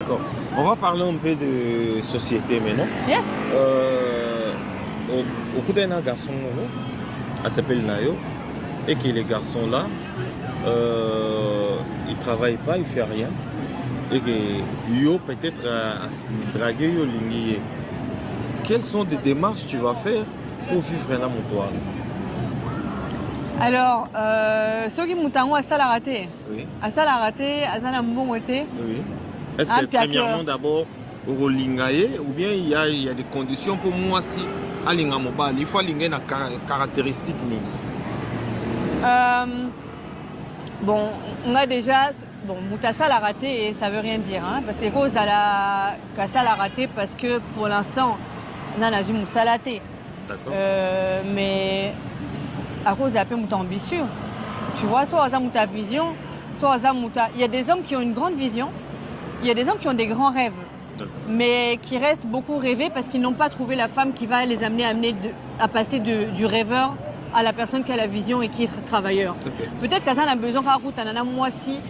D'accord. On va parler un peu de société maintenant. Yes. Au coup d'un garçon, elle s'appelle Nayo, et que les garçons là, ils ne travaillent pas, ils ne font rien. Et que yo peut-être à draguer yo linguier. Quelles sont des démarches que tu vas faire pour vivre là mon toit? Alors, ceux qui m'ont à ça la raté. Oui. À ça la raté, à ça la bon été. Oui. Est-ce que premièrement d'abord au lingaye ou bien il y a des conditions pour moi si à linga mobile, il faut linguer na caractéristiques bon, on a déjà bon, Moutassa l'a raté et ça veut rien dire hein, parce que cause à la ça l'a raté parce que pour l'instant on a eu Moussa laté. D'accord. Mais à cause d'un peu mon ambitieux. Tu vois, soit à ta vision, soit à Mouta. Il y a des hommes qui ont une grande vision, il y a des hommes qui ont des grands rêves, mais qui restent beaucoup rêver parce qu'ils n'ont pas trouvé la femme qui va les amener à passer du rêveur à la personne qui a la vision et qui est travailleur. Okay. Peut-être qu'à ça, on a besoin de raconter un moi si,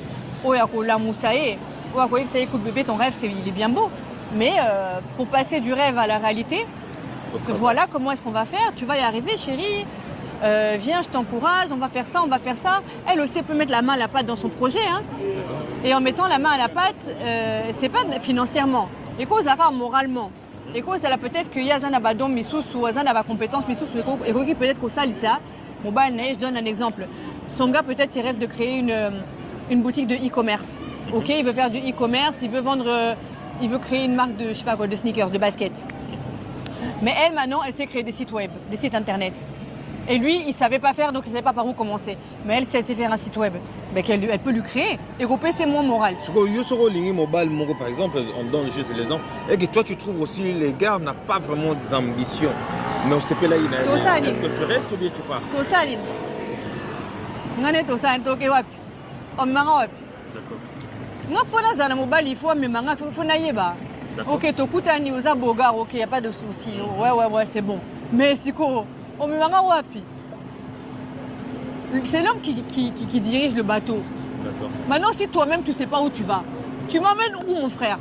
ou à la moussaïe, ou à quoi ça y est, écoute bébé, ton rêve, il est bien beau. Mais pour passer du rêve à la réalité, voilà comment est-ce qu'on va faire. Tu vas y arriver, chérie. Viens, je t'encourage, on va faire ça, on va faire ça. Elle aussi peut mettre la main à la pâte dans son projet. Hein. Et en mettant la main à la pâte, c'est pas financièrement. Les causes arabes moralement. Les causes, elle a peut-être qu'il y a un abadon missous ou un compétence missous et qui peut-être qu'au salissa. Je donne un exemple. Son gars peut-être il rêve de créer une boutique de e-commerce. Ok, il veut faire du e-commerce, il veut créer une marque de, je sais pas quoi, de sneakers, de basket. Mais elle maintenant, elle sait créer des sites web, des sites internet. Et lui, il ne savait pas faire, donc il ne savait pas par où commencer. Mais elle sait faire un site web. Mais elle peut lui créer. Et couper, c'est moins moral. Par exemple, on donne juste l'exemple. Et que toi, tu trouves aussi les gars n'ont pas vraiment d'ambition. Mais on sait pas là, il a. Est-ce que tu restes ou bien tu pars? Tosaline. Tosaline, on me D'accord. Il faut ok, ok, il n'y a pas de souci. Ouais, c'est bon. Mais c'est quoi? C'est l'homme qui dirige le bateau. Maintenant, si toi-même tu ne sais pas où tu vas, tu m'emmènes où, mon frère?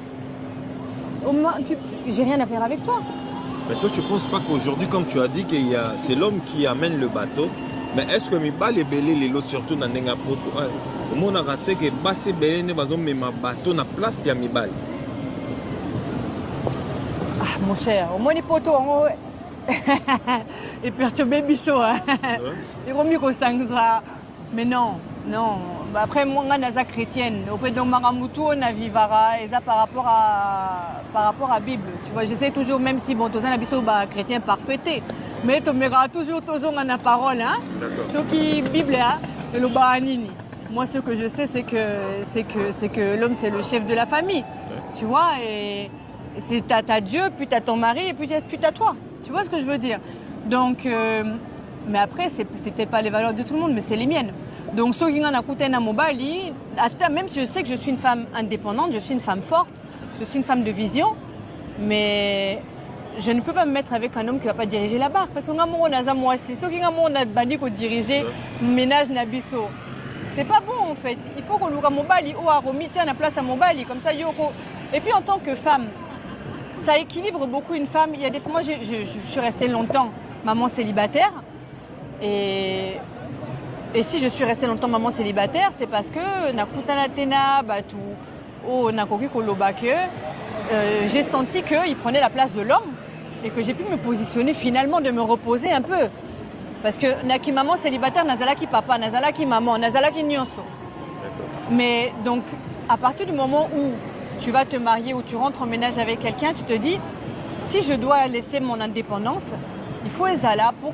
J'ai rien à faire avec toi. Mais toi, tu ne penses pas qu'aujourd'hui, comme tu as dit, c'est l'homme qui amène le bateau? Mais est-ce que mes balles et les lots, surtout dans Nengapo, on a raté que Bassé Belé ne va pas mettre bateau na place, il y a mes balles? Ah, mon cher, au moins les poteaux, et perturbé bisso, hein. Il vaut mieux qu'on ça. Mais non. Après, moi, je suis chrétienne. Auprès de Maramutu, on a vivara, et ça par rapport à la Bible. Tu vois, j'essaie toujours, même si bon, tu as un chrétien parfaité, mais tu me toujours la parole, hein. Ce qui Bible, hein, et le baranini. Moi, ce que je sais, c'est que l'homme, c'est le chef de la famille. Tu vois, et c'est t'as Dieu, puis t'as ton mari, et puis t'as toi. Tu vois ce que je veux dire? Donc, mais après, c'est peut-être pas les valeurs de tout le monde, mais c'est les miennes. Donc, ceux qui ont écouté un mobile, même si je sais que je suis une femme indépendante, je suis une femme forte, je suis une femme de vision, mais je ne peux pas me mettre avec un homme qui ne va pas diriger la barque. Parce que moi, aussi, ceux qui ont banni pour diriger le ménage Nabiso. C'est pas bon en fait. Il faut qu'on loue à mobile, ou à remettre la place à mobile, comme ça, et puis en tant que femme, ça équilibre beaucoup une femme. Il y a des fois, moi, je suis restée longtemps maman célibataire. Et si je suis restée longtemps maman célibataire, c'est parce que j'ai senti qu'il prenait la place de l'homme et que j'ai pu me positionner finalement, de me reposer un peu. Parce que naki maman célibataire, nazalaki papa, nazalaki maman, nazalaki nyonso. Mais donc, à partir du moment où tu vas te marier ou tu rentres en ménage avec quelqu'un, tu te dis, si je dois laisser mon indépendance, il faut ezala pour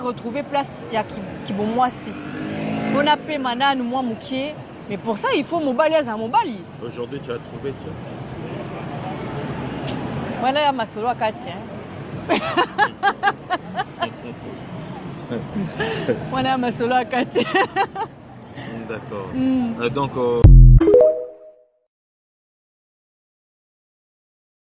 retrouver place qui bon moi si. Pour paix mana nous moi moukier, mais pour ça il faut mobali à mobali. Aujourd'hui tu as trouvé ça. Voilà ma solo à Katia. Voilà ma solo à Katia. D'accord. Donc